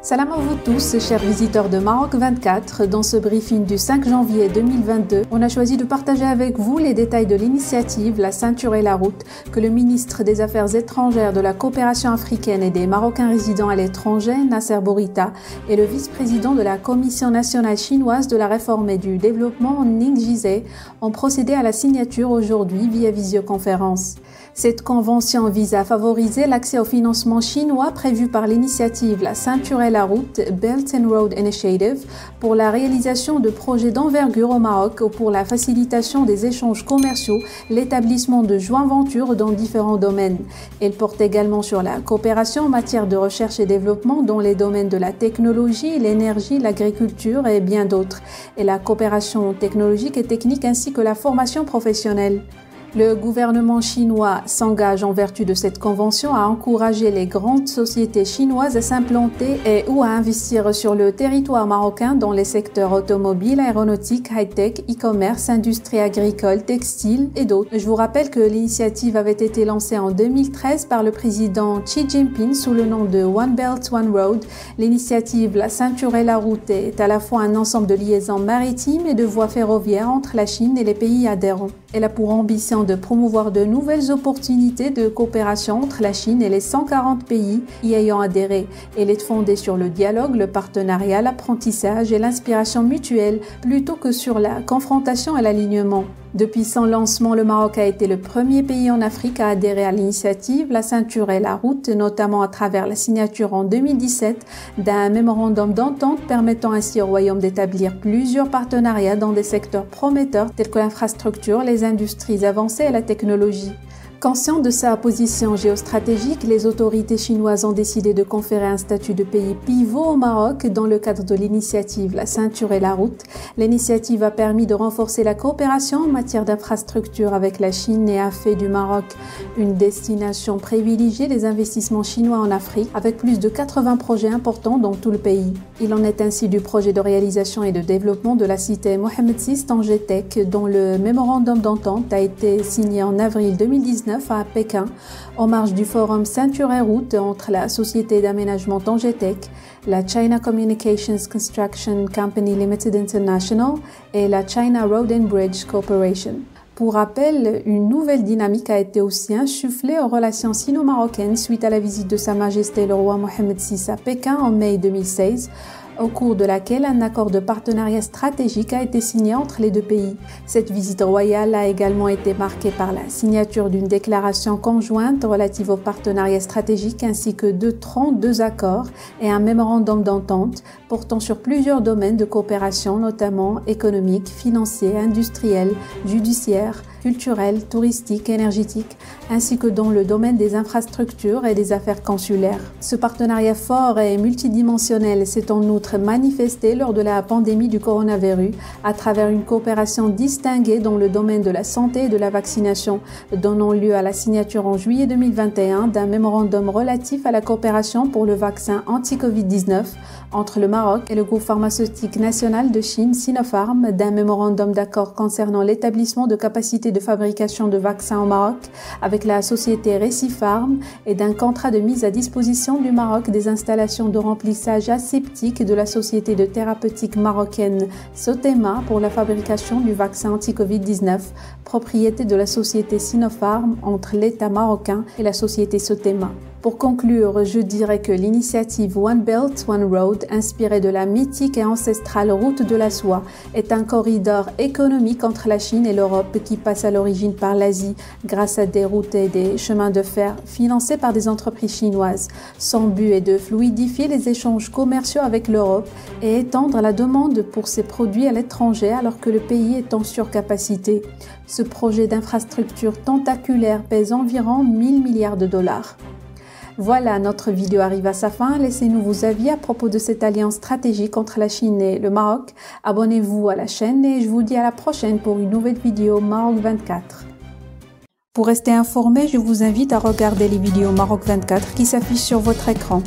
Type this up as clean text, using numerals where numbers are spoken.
Salam à vous tous, chers visiteurs de Maroc 24. Dans ce briefing du 5 janvier 2022, on a choisi de partager avec vous les détails de l'initiative La Ceinture et la Route que le ministre des Affaires étrangères, de la coopération africaine et des Marocains résidant à l'étranger, Nasser Bourita, et le vice-président de la Commission nationale chinoise de la réforme et du développement, Ning Jizhe, ont procédé à la signature aujourd'hui via visioconférence. Cette convention vise à favoriser l'accès au financement chinois prévu par l'initiative La Ceinture et la Route, Belt and Road Initiative, pour la réalisation de projets d'envergure au Maroc ou pour la facilitation des échanges commerciaux, l'établissement de joint ventures dans différents domaines. Elle porte également sur la coopération en matière de recherche et développement dans les domaines de la technologie, l'énergie, l'agriculture et bien d'autres, et la coopération technologique et technique ainsi que la formation professionnelle. Le gouvernement chinois s'engage en vertu de cette convention à encourager les grandes sociétés chinoises à s'implanter et ou à investir sur le territoire marocain dans les secteurs automobiles, aéronautique, high-tech, e-commerce, industrie agricole, textile et d'autres. Je vous rappelle que l'initiative avait été lancée en 2013 par le président Xi Jinping sous le nom de One Belt, One Road. L'initiative La Ceinture et la Route est à la fois un ensemble de liaisons maritimes et de voies ferroviaires entre la Chine et les pays adhérents. Elle a pour ambition de promouvoir de nouvelles opportunités de coopération entre la Chine et les 140 pays y ayant adhéré. Elle est fondée sur le dialogue, le partenariat, l'apprentissage et l'inspiration mutuelle plutôt que sur la confrontation et l'alignement. Depuis son lancement, le Maroc a été le premier pays en Afrique à adhérer à l'initiative La Ceinture et la Route, notamment à travers la signature en 2017 d'un mémorandum d'entente permettant ainsi au Royaume d'établir plusieurs partenariats dans des secteurs prometteurs tels que l'infrastructure, les industries avancées et la technologie. Conscient de sa position géostratégique, les autorités chinoises ont décidé de conférer un statut de pays pivot au Maroc dans le cadre de l'initiative La Ceinture et la Route. L'initiative a permis de renforcer la coopération en matière d'infrastructure avec la Chine et a fait du Maroc une destination privilégiée des investissements chinois en Afrique, avec plus de 80 projets importants dans tout le pays. Il en est ainsi du projet de réalisation et de développement de la cité Mohamed VI Tanger Tech, dont le mémorandum d'entente a été signé en avril 2019 à Pékin, en marge du forum Ceinture et Route entre la société d'aménagement Tanger Tech, la China Communications Construction Company Limited International et la China Road and Bridge Corporation. Pour rappel, une nouvelle dynamique a été aussi insufflée aux relations sino-marocaines suite à la visite de Sa Majesté le roi Mohamed VI à Pékin en mai 2016, au cours de laquelle un accord de partenariat stratégique a été signé entre les deux pays. Cette visite royale a également été marquée par la signature d'une déclaration conjointe relative au partenariat stratégique ainsi que de 32 accords et un mémorandum d'entente portant sur plusieurs domaines de coopération, notamment économique, financier, industriel, judiciaire, culturel, touristique, énergétique, ainsi que dans le domaine des infrastructures et des affaires consulaires. Ce partenariat fort et multidimensionnel s'est en outre manifesté lors de la pandémie du coronavirus à travers une coopération distinguée dans le domaine de la santé et de la vaccination, donnant lieu à la signature en juillet 2021 d'un mémorandum relatif à la coopération pour le vaccin anti-Covid-19 entre le Maroc et le groupe pharmaceutique national de Chine Sinopharm, d'un mémorandum d'accord concernant l'établissement de capacités de fabrication de vaccins au Maroc avec la société Recipharm et d'un contrat de mise à disposition du Maroc des installations de remplissage aseptique de la société de thérapeutique marocaine Sotema pour la fabrication du vaccin anti-Covid-19, propriété de la société Sinopharm entre l'État marocain et la société Sotema. Pour conclure, je dirais que l'initiative One Belt, One Road, inspirée de la mythique et ancestrale route de la soie, est un corridor économique entre la Chine et l'Europe qui passe à l'origine par l'Asie grâce à des routes et des chemins de fer financés par des entreprises chinoises. Son but est de fluidifier les échanges commerciaux avec l'Europe et étendre la demande pour ses produits à l'étranger alors que le pays est en surcapacité. Ce projet d'infrastructure tentaculaire pèse environ 1000 milliards de dollars. Voilà, notre vidéo arrive à sa fin. Laissez-nous vos avis à propos de cette alliance stratégique entre la Chine et le Maroc. Abonnez-vous à la chaîne et je vous dis à la prochaine pour une nouvelle vidéo Maroc 24. Pour rester informé, je vous invite à regarder les vidéos Maroc 24 qui s'affichent sur votre écran.